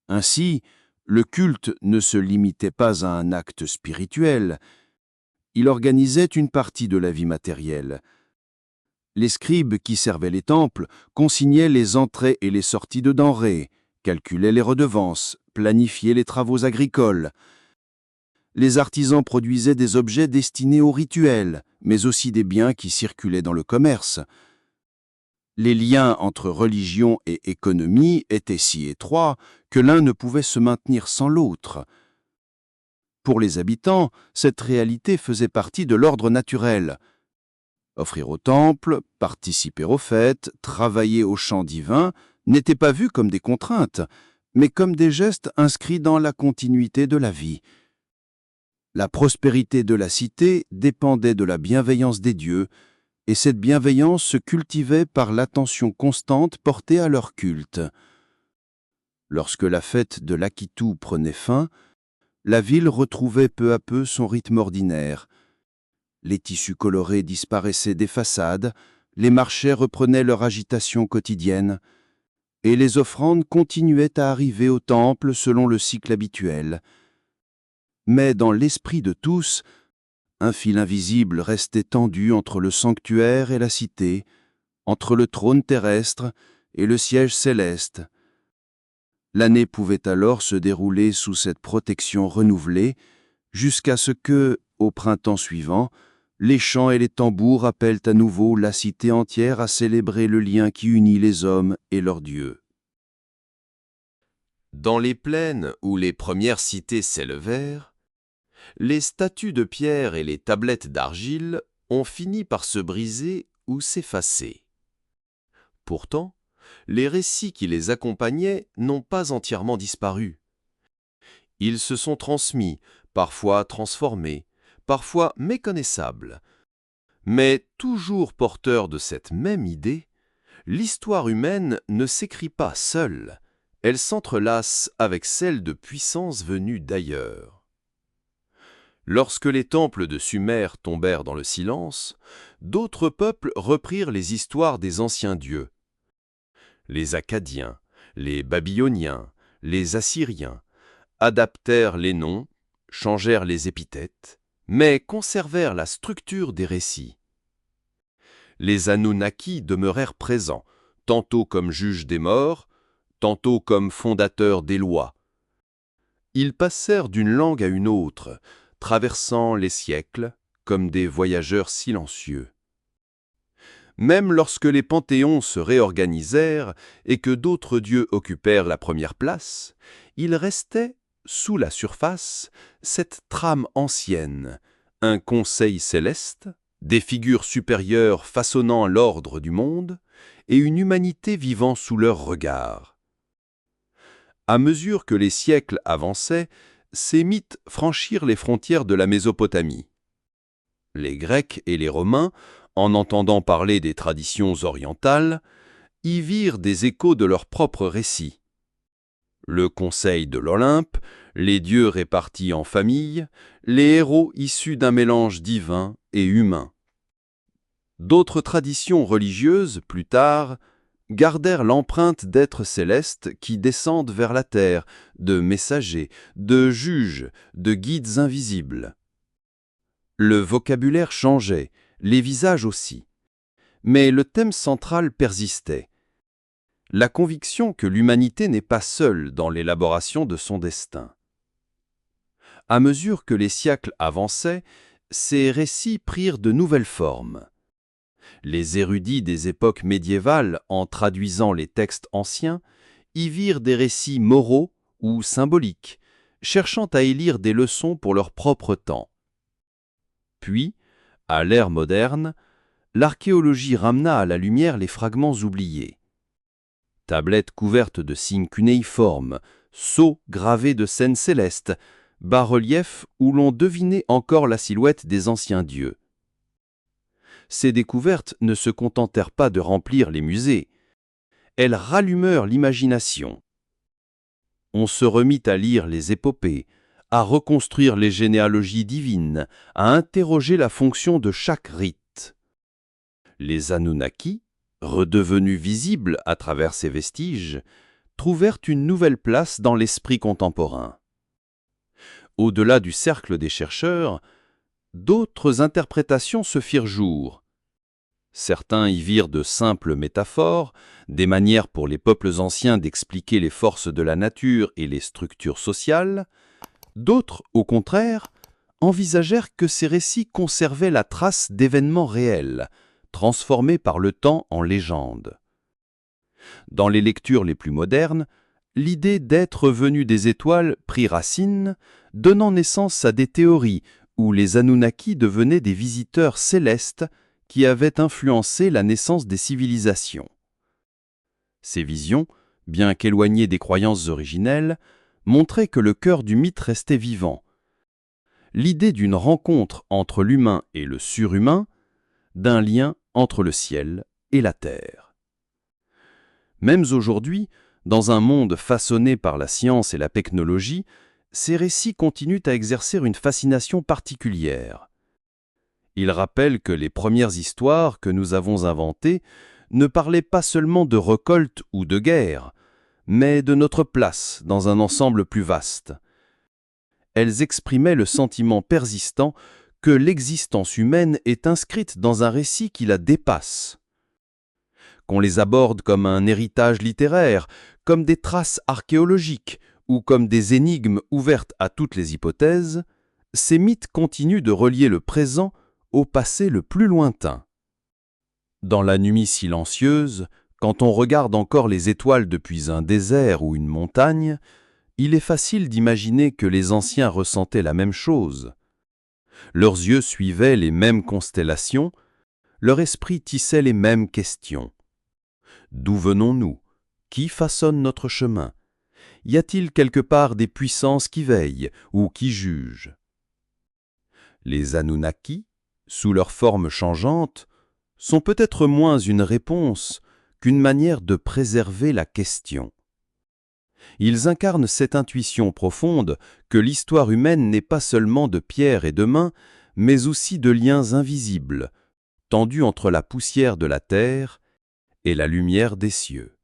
Speaker 2: Ainsi, le culte ne se limitait pas à un acte spirituel, il organisait une partie de la vie matérielle. Les scribes qui servaient les temples consignaient les entrées et les sorties de denrées, calculaient les redevances, planifiaient les travaux agricoles. Les artisans produisaient des objets destinés aux rituels, mais aussi des biens qui circulaient dans le commerce. Les liens entre religion et économie étaient si étroits que l'un ne pouvait se maintenir sans l'autre. Pour les habitants, cette réalité faisait partie de l'ordre naturel. Offrir au temple, participer aux fêtes, travailler au chant divin n'était pas vu comme des contraintes, mais comme des gestes inscrits dans la continuité de la vie. La prospérité de la cité dépendait de la bienveillance des dieux, et cette bienveillance se cultivait par l'attention constante portée à leur culte. Lorsque la fête de l'Akitu prenait fin, la ville retrouvait peu à peu son rythme ordinaire. Les tissus colorés disparaissaient des façades, les marchés reprenaient leur agitation quotidienne, et les offrandes continuaient à arriver au temple selon le cycle habituel. Mais dans l'esprit de tous, un fil invisible restait tendu entre le sanctuaire et la cité, entre le trône terrestre et le siège céleste. L'année pouvait alors se dérouler sous cette protection renouvelée, jusqu'à ce que, au printemps suivant, les chants et les tambours appellent à nouveau la cité entière à célébrer le lien qui unit les hommes et leur Dieu.
Speaker 5: Dans les plaines où les premières cités s'élevèrent, les statues de pierre et les tablettes d'argile ont fini par se briser ou s'effacer. Pourtant, les récits qui les accompagnaient n'ont pas entièrement disparu. Ils se sont transmis, parfois transformés, parfois méconnaissables. Mais toujours porteurs de cette même idée, l'histoire humaine ne s'écrit pas seule, elle s'entrelace avec celle de puissances venues d'ailleurs. Lorsque les temples de Sumer tombèrent dans le silence, d'autres peuples reprirent les histoires des anciens dieux. Les Akkadiens, les Babyloniens, les Assyriens adaptèrent les noms, changèrent les épithètes, mais conservèrent la structure des récits. Les Anunnaki demeurèrent présents, tantôt comme juges des morts, tantôt comme fondateurs des lois. Ils passèrent d'une langue à une autre, traversant les siècles comme des voyageurs silencieux. Même lorsque les panthéons se réorganisèrent et que d'autres dieux occupèrent la première place, il restait, sous la surface, cette trame ancienne, un conseil céleste, des figures supérieures façonnant l'ordre du monde et une humanité vivant sous leur regard. À mesure que les siècles avançaient, ces mythes franchirent les frontières de la Mésopotamie. Les Grecs et les Romains, en entendant parler des traditions orientales, y virent des échos de leurs propres récits. Le conseil de l'Olympe, les dieux répartis en familles, les héros issus d'un mélange divin et humain. D'autres traditions religieuses, plus tard, gardèrent l'empreinte d'êtres célestes qui descendent vers la terre, de messagers, de juges, de guides invisibles. Le vocabulaire changeait, les visages aussi. Mais le thème central persistait. La conviction que l'humanité n'est pas seule dans l'élaboration de son destin. À mesure que les siècles avançaient, ces récits prirent de nouvelles formes. Les érudits des époques médiévales, en traduisant les textes anciens, y virent des récits moraux ou symboliques, cherchant à y lire des leçons pour leur propre temps. Puis, à l'ère moderne, l'archéologie ramena à la lumière les fragments oubliés. Tablettes couvertes de signes cunéiformes, sceaux gravés de scènes célestes, bas-reliefs où l'on devinait encore la silhouette des anciens dieux. Ces découvertes ne se contentèrent pas de remplir les musées. Elles rallumèrent l'imagination. On se remit à lire les épopées, à reconstruire les généalogies divines, à interroger la fonction de chaque rite. Les Anunnaki, redevenus visibles à travers ces vestiges, trouvèrent une nouvelle place dans l'esprit contemporain. Au-delà du cercle des chercheurs, d'autres interprétations se firent jour. Certains y virent de simples métaphores, des manières pour les peuples anciens d'expliquer les forces de la nature et les structures sociales. D'autres, au contraire, envisagèrent que ces récits conservaient la trace d'événements réels, transformés par le temps en légendes. Dans les lectures les plus modernes, l'idée d'êtres venus des étoiles prit racine, donnant naissance à des théories où les Anunnaki devenaient des visiteurs célestes qui avaient influencé la naissance des civilisations. Ces visions, bien qu'éloignées des croyances originelles, montraient que le cœur du mythe restait vivant. L'idée d'une rencontre entre l'humain et le surhumain, d'un lien entre le ciel et la terre. Même aujourd'hui, dans un monde façonné par la science et la technologie, ces récits continuent à exercer une fascination particulière. Ils rappellent que les premières histoires que nous avons inventées ne parlaient pas seulement de récolte ou de guerre, mais de notre place dans un ensemble plus vaste. Elles exprimaient le sentiment persistant que l'existence humaine est inscrite dans un récit qui la dépasse. Qu'on les aborde comme un héritage littéraire, comme des traces archéologiques ou comme des énigmes ouvertes à toutes les hypothèses, ces mythes continuent de relier le présent au passé le plus lointain. Dans la nuit silencieuse, quand on regarde encore les étoiles depuis un désert ou une montagne, il est facile d'imaginer que les anciens ressentaient la même chose. Leurs yeux suivaient les mêmes constellations, leur esprit tissait les mêmes questions. D'où venons-nous? Qui façonne notre chemin? Y a-t-il quelque part des puissances qui veillent ou qui jugent? Les Anunnaki, sous leur forme changeante, sont peut-être moins une réponse qu'une manière de préserver la question. Ils incarnent cette intuition profonde que l'histoire humaine n'est pas seulement de pierre et de main, mais aussi de liens invisibles, tendus entre la poussière de la terre et la lumière des cieux.